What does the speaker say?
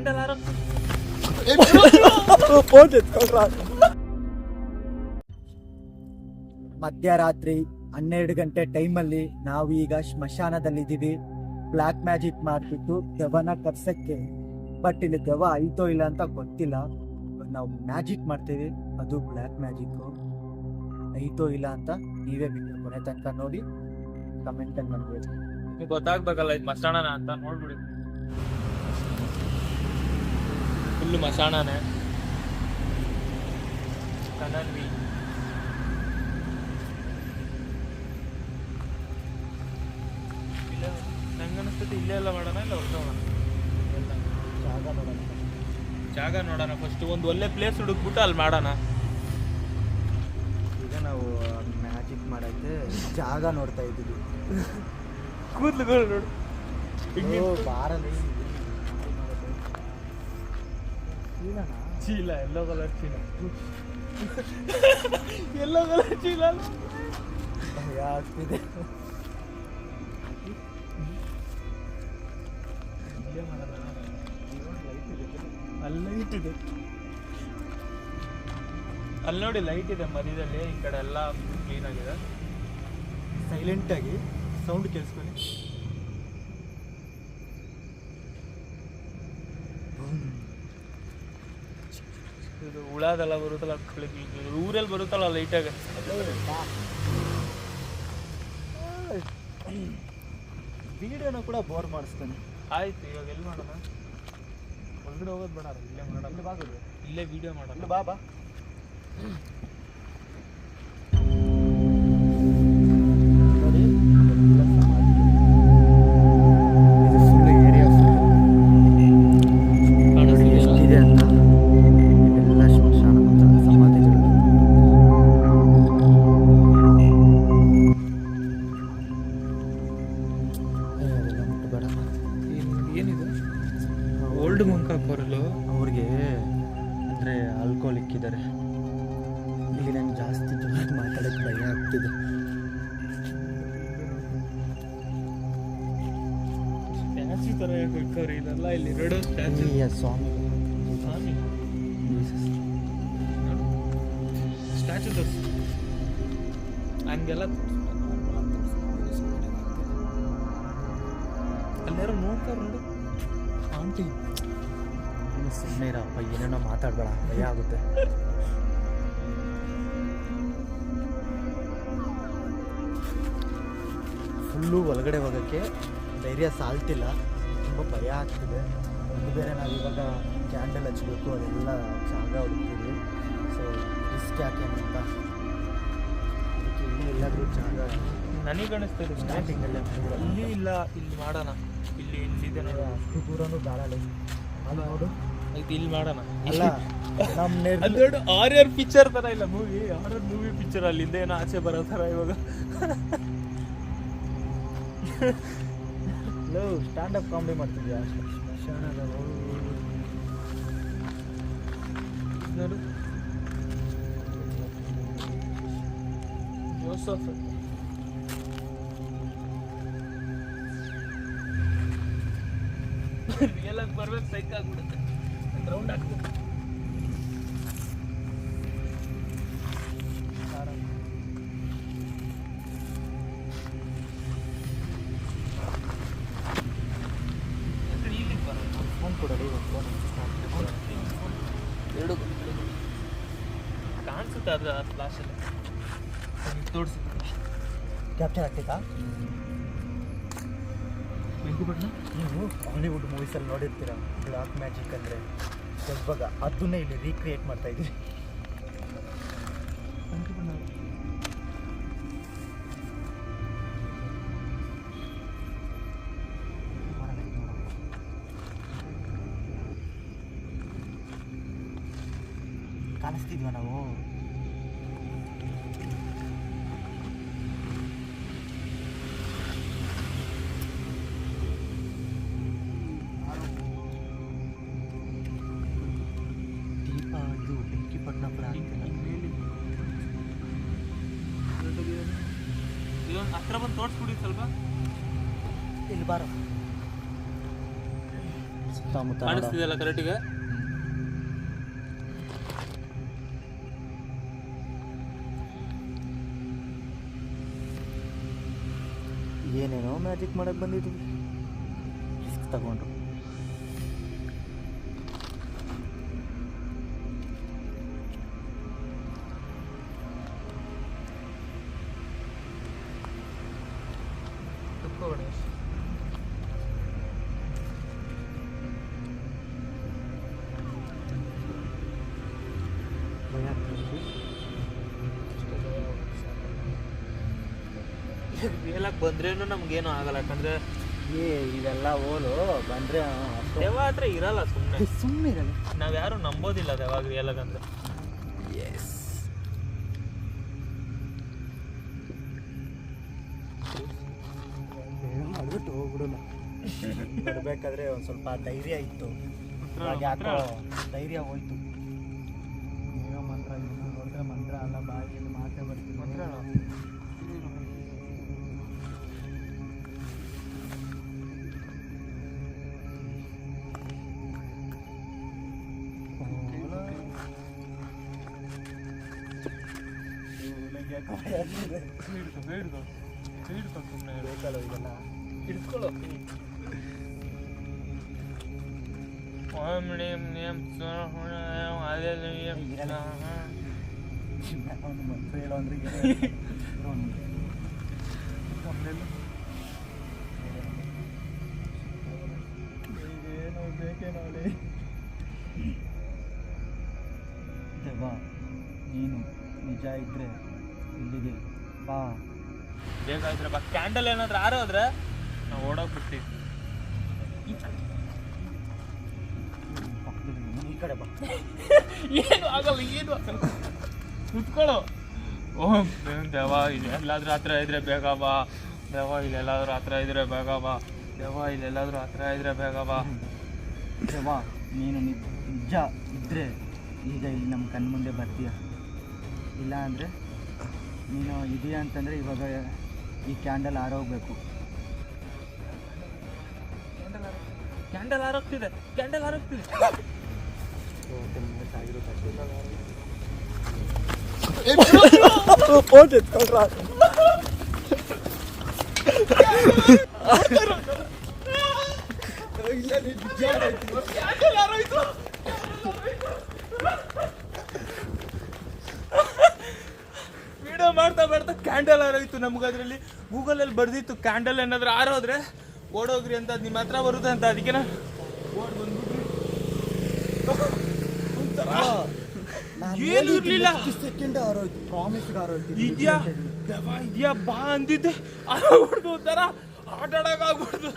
Candle ಮಧ್ಯರಾತ್ರಿ 12 ಗಂಟೆ ಟೈಮಲ್ಲಿ ನಾವು ಈಗ ಸ್ಮಶಾನದಲ್ಲಿದ್ದೀವಿ. ಬ್ಲ್ಯಾಕ್ ಮ್ಯಾಜಿಕ್ ಮಾಡಿಬಿಟ್ಟು ದೆವ್ವನ ಕರ್ಸಕ್ಕೆ. ಬಟ್ ಇಲ್ಲಿ ದೆವ್ವ ಐತೋ ಇಲ್ಲ ಅಂತ ಗೊತ್ತಿಲ್ಲ. ನಾವು ಮ್ಯಾಜಿಕ್ ಮಾಡ್ತೀವಿ, ಅದು ಬ್ಲ್ಯಾಕ್ ಮ್ಯಾಜಿಕ್ಕು. ಐತೋ ಇಲ್ಲ ಅಂತ ನೀವೇ ಬಿಟ್ಟು ಕೊನೆ ತನಕ ನೋಡಿ ಕಮೆಂಟಲ್ಲಿ ಮಾಡ್ಬೋದು. ನಿಮ್ಗೆ ಗೊತ್ತಾಗ್ಬೇಕಲ್ಲ ಇದು ಮಸಾಣನ ಅಂತ ನೋಡ್ಬಿಡಿ. ಫುಲ್ಲು ಮಸಾಣನೇ. ಕನಲ್ವಿ ನಂಗೆ ಅನಿಸ್ತದೆ ಇಲ್ಲೇ ಎಲ್ಲ ಮಾಡೋಣ, ಇಲ್ಲ ಹೊರಟೋಗೋಣ. ಜಾಗ ನೋಡೋಣ ಫಸ್ಟ್. ಒಂದು ಒಳ್ಳೆ ಪ್ಲೇಸ್ ಹುಡುಕ್ಬಿಟ್ಟು ಅಲ್ಲಿ ಮಾಡೋಣ. ಈಗ ನಾವು ಮ್ಯಾಜಿಕ್ ಮಾಡಕ್ಕೆ ಜಾಗ ನೋಡ್ತಾ ಇದ್ದೀವಿ. ಕೂದಲುಗಳು ನೋಡು ಬಾರಲ್ಲಿ ಚೀಲ, ಎಲ್ಲೋ ಕಲರ್ ಚೀಲ, ಎಲ್ಲೋ ಕಲರ್ ಚೀಲ ಆಗ್ತಿದೆ. ಅಲ್ಲಿ ಲೈಟ್ ಇದೆ, ಅಲ್ಲಿ ನೋಡಿ ಲೈಟ್ ಇದೆ ಮಧ್ಯದಲ್ಲಿ. ಈ ಕಡೆ ಎಲ್ಲ ಕ್ಲೀನ್ ಆಗಿದೆ. ಸೈಲೆಂಟಾಗಿ ಸೌಂಡ್ ಕೇಳಿಸ್ಕೊಳ್ಳಿ. ಇದು ಹುಳದೆಲ್ಲ ಬರುತ್ತಲ್ಲ, ಊರಲ್ಲಿ ಬರುತ್ತಲ್ಲ ಲೈಟಾಗ. ವಿಡಿಯೋನ ಕೂಡ ಬೋರ್ ಮಾಡಿಸ್ತಾನೆ. ಆಯ್ತು, ಇವಾಗ ಎಲ್ಲಿ ಮಾಡೋಣ? ಹೊರಗಡೆ ಹೋಗೋದು ಬೇಡ, ಇಲ್ಲೇ ಮಾಡೋಣ. ಇಲ್ಲಿ ಬಾಗೋದು, ಇಲ್ಲೇ ವಿಡಿಯೋ ಮಾಡೋಣ. ಬಾಬಾ ನೋಡಿ, ಎಲ್ಲ ಸಮಾಧಿ. ಇದು ಫುಲ್ ಏರಿಯಾ ಎಷ್ಟಿದೆ ಅಂತ. ಇವೆಲ್ಲ ಸ್ಮಶಾನ ಮತ್ತು ಸಮಾಧಿಗಳು. ಅದೆಲ್ಲ ಮುಟ್ಟಬೇಡ. ಏನಿದೆ? ಓಲ್ಡ್ ಮಂಕ್ ಹಾಕೋರಲ್ಲ ಅವ್ರಿಗೆ ಅಂದರೆ ಆಲ್ಕೋಹಾಲಿಕ್ ಇದ್ದಾರೆ. ಇಲ್ಲಿ ನಂಗೆ ಜಾಸ್ತಿ ಜೋರಾಗಿ ಮಾತಾಡೋಕ್ಕೆ ಭಯ ಆಗ್ತಿದೆ. ಸ್ಟ್ಯಾಚು ಥರ ಹೇಳ್ಬೇಕಾದ್ರೆ ಇದೆಲ್ಲ ಇಲ್ಲಿ ಎರಡು ಸ್ಟ್ಯಾಚು. ಸ್ವಾಮಿ ಸ್ವಾಮಿ ಸ್ಟ್ಯಾಚು ತೋರಿಸು. ಹಂಗೆಲ್ಲ ಅಲ್ಲಾರು ನೋಡ್ತಾರೆ ನೋಡು. ಆಂಟಿ ಸುಮ್ಮನೆ ಇರಪ್ಪ, ಏನೇನೋ ಮಾತಾಡಬೇಡ, ಭಯ ಆಗುತ್ತೆ. ಫುಲ್ಲು ಒಳಗಡೆ ಹೋಗೋಕ್ಕೆ ಧೈರ್ಯ ಸಾಲ್ತಿಲ್ಲ, ತುಂಬ ಭಯ ಆಗ್ತಿದೆ. ಅದು ಬೇರೆ ನಾವಿವಾಗ ಕ್ಯಾಂಡಲ್ ಹಚ್ಚಬೇಕು, ಅದೆಲ್ಲ ಜಾಗ ಹುಡುಕ್ತೀವಿ. ಸೊ ರಿಸ್ಕ್ ಯಾಕೆ ಅಂತ ಅದಕ್ಕೆ ಇಲ್ಲಿ ಎಲ್ಲಾದರೂ ಜಾಗ ನನಗೆ ಅನಿಸ್ತಿದೆ ಸ್ಟಾರ್ಟಿಂಗಲ್ಲೇ ಇಲ್ಲಿ ಇಲ್ಲ, ಇಲ್ಲಿ ಮಾಡೋಣ. ಇಲ್ಲಿ ಇಲ್ಲಿದೆ ನೋಡು, ಅಷ್ಟು ದೂರನೂ ಗಾಳಿ ನೋಡು. ಇದು ಇಲ್ಲಿ ಮಾಡೋಣ. ಅಲ್ಲ ನಮ್ಮ ಅದು ದೊಡ್ಡ ಹಾರರ್ ಪಿಕ್ಚರ್ ಥರ ಇಲ್ಲ, ಮೂವಿ ಹಾರರ್ ಮೂವಿ ಪಿಕ್ಚರ್. ಅಲ್ಲಿಂದ ಏನೋ ಆಚೆ ಬರೋ ಥರ ಇವಾಗ. ಸ್ಟ್ಯಾಂಡಪ್ ಕಾಮಿಡಿ ಮಾಡ್ತಿದ್ಯಾ ಸ್ಮಶಾನದ ನೋಡು. ಜೋಸಫ್ ರಿಯಲ್ ಆಗಿ ಬರ್ಬೇಕು, ಸೈಕ್ ಆಗ್ಬಿಡುತ್ತೆ. ರೌಂಡ್ ಆಗ್ತದೆ. ಫೋನ್ ಕೊಡೋದು, ಎರಡು ಕಾಣಿಸುತ್ತೆ ಅದು ಆ ಫ್ಲಾಶಲ್ಲಿ ತೋರಿಸಿ. ಕ್ಯಾಪ್ಚರ್ ಆಗ್ತೈತಾ? ಬೆಂಕಿಪಟ್ಟಣ ನೀವು ಹಾಲಿವುಡ್ ಮೂವೀಸಲ್ಲಿ ನೋಡಿರ್ತೀರ ಬ್ಲ್ಯಾಕ್ ಮ್ಯಾಜಿಕ್ ಅಂದರೆ ಇವಾಗ ಅದನ್ನೇ ಇಲ್ಲಿ ರೀಕ್ರಿಯೇಟ್ ಮಾಡ್ತಾ ಇದ್ದೀವಿ. ಕಾಣಿಸ್ತಿದ್ವಾ ನಾವು? ದೀಪ ಇದು ಬೆಂಕಿಪಟ್ಟಣ ಇದೊಂದು ಹತ್ರ ಬಂದು ತೋರಿಸ್ಬಿಡಿ ಸ್ವಲ್ಪ. ಇಲ್ಲಿ ಬಾರ. ಸುತ್ತಮುತ್ತ ನೋಡು. ಕಾಣಿಸ್ತಿದೆಯಲ್ಲ ಕರೆಕ್ಟಿಗೆ. ಏನೇನೋ ಮ್ಯಾಜಿಕ್ ಮಾಡಕ್ ಬಂದಿದ್ವಿ, ರಿಸ್ಕ್ ತಗೊಂಡ್ರು. ಮೇಲಕ್ಕೆ ಬಂದ್ರೇನು ನಮ್ಗೇನು ಆಗಲ್ಲ, ಯಾಕಂದ್ರೆ ಇವೆಲ್ಲ ಓಲು ಬಂದ್ರೆ ದೆವ್ವ ಹತ್ರ ಇರಲ್ಲ. ಸುಮ್ಮನೆ ಸುಮ್ಮನೆ ನಾವ್ ಯಾರು ನಂಬೋದಿಲ್ಲ ದೆವ್ವ ರಿಯಲ್ ಆಗಂದ್ರೆ. ಮಾಡ್ಬಿಟ್ಟು ಹೋಗ್ಬಿಡೋಣ. ಬರ್ಬೇಕಾದ್ರೆ ಒಂದು ಸ್ವಲ್ಪ ಧೈರ್ಯ ಇತ್ತು, ಇವಾಗ ಯಾಕೋ ಧೈರ್ಯ ಹೋಯ್ತು. ಏನೋ ಮಂತ್ರ ನೋಡಿದ್ರೆ ಮಂತ್ರ ಅಲ್ಲ, ಬಾಯಿಯಲ್ಲಿ ಮಾತೇ ಬರ್ತೀನಿ. ಮಂತ್ರ ಬೇಕಲ್ಲ ಇದೆಲ್ಲ ಹಿಡ್ಕೊಳ್ಳೋ. ಒಂದು ಮಂತ್ರ ಹೇಳೋ ಅಂದ್ರೆ ಏನೋ ಬೇಕೇನೋ ದೆವ್ವ, ನೀನು ನಿಜ ಇದ್ರೆ ಇಲ್ಲಿಗೆ ಬಾ. ಬೇಕಾದ್ರೆ ಬಾ. ಕ್ಯಾಂಡಲ್ ಏನಾದ್ರು ಆರೋದ್ರೆ ನಾವು ಓಡೋಗ್ಬಿಡ್ತೀವಿ. ಈ ಕಡೆ ಬಾ. ಏನು ಆಗಲ್ಲ, ಏನು ಆಗಲ್ಲ. ಕುತ್ಕೊಳ್ಳೋ. ಓಂ ದೆವ್ವ ಇಲ್ಲೆಲ್ಲಾದ್ರೂ ಹತ್ರ ಇದ್ರೆ ಬೇಗ ಬಾ. ದೆವ್ವ ಇಲ್ಲೆಲ್ಲಾದ್ರೂ ಹತ್ರ ಇದ್ರೆ ಬೇಗ ಬಾ. ದೆವ್ವ ಇಲ್ಲೆಲ್ಲಾದ್ರೂ ಹತ್ರ ಇದ್ರೆ ಬೇಗ ಬಾ. ದೆವ್ವ, ನೀನು ನಿಜ ಇದ್ರೆ ಈಗ ಇಲ್ಲಿ ನಮ್ಮ ಕಣ್ಮುಂದೆ ಬರ್ತೀಯ. ಇಲ್ಲ ಅಂದರೆ ನೀನು ಇದೆಯಾ ಅಂತಂದರೆ ಇವಾಗ ಈ ಕ್ಯಾಂಡಲ್ ಆರೋಗ್ಬೇಕು. ಕ್ಯಾಂಡಲ್ ಆರೋಗ್ತಿದೆ, ಕ್ಯಾಂಡಲ್ ಆರೋಗ್ತಿದೆ. ವಿಡಿಯೋ ಮಾಡ್ತಾ ಮಾಡ್ತಾ ಕ್ಯಾಂಡಲ್ ಆರೋಯ್ತು. ನಮ್ಗೆ ಅದರಲ್ಲಿ ಗೂಗಲಲ್ಲಿ ಬರ್ದಿತ್ತು ಕ್ಯಾಂಡಲ್ ಏನಾದ್ರು ಆರೋದ್ರೆ ಓಡೋಗ್ರಿ ಅಂತ. ನಿಮ್ಮ ಹತ್ರ ಬರುತ್ತೆ ಅಂತ, ಅದಕ್ಕೆ ಓಡ್ ಬಂದ್ಬಿಟ್ರಿ. ಏನು ಇರ್ಲಿಲ್ಲ. ಸೆಕೆಂಡ್ ಆರೋಯ್ತು, ಪ್ರಾಮಿಸ್ಗೆ ಆರೋಯ್ತು. ಇದೆಯಾ ದೆವ್ವ ಇದೆಯಾ ಬಾ ಅಂದಿದ್ದೆ, ಆರೋಗ್ಬಿಡ್ದು ಒಂಥರ ಆಟ ಆಡೋಕ್ಕಾಗ್ಬಿಡ್ದು.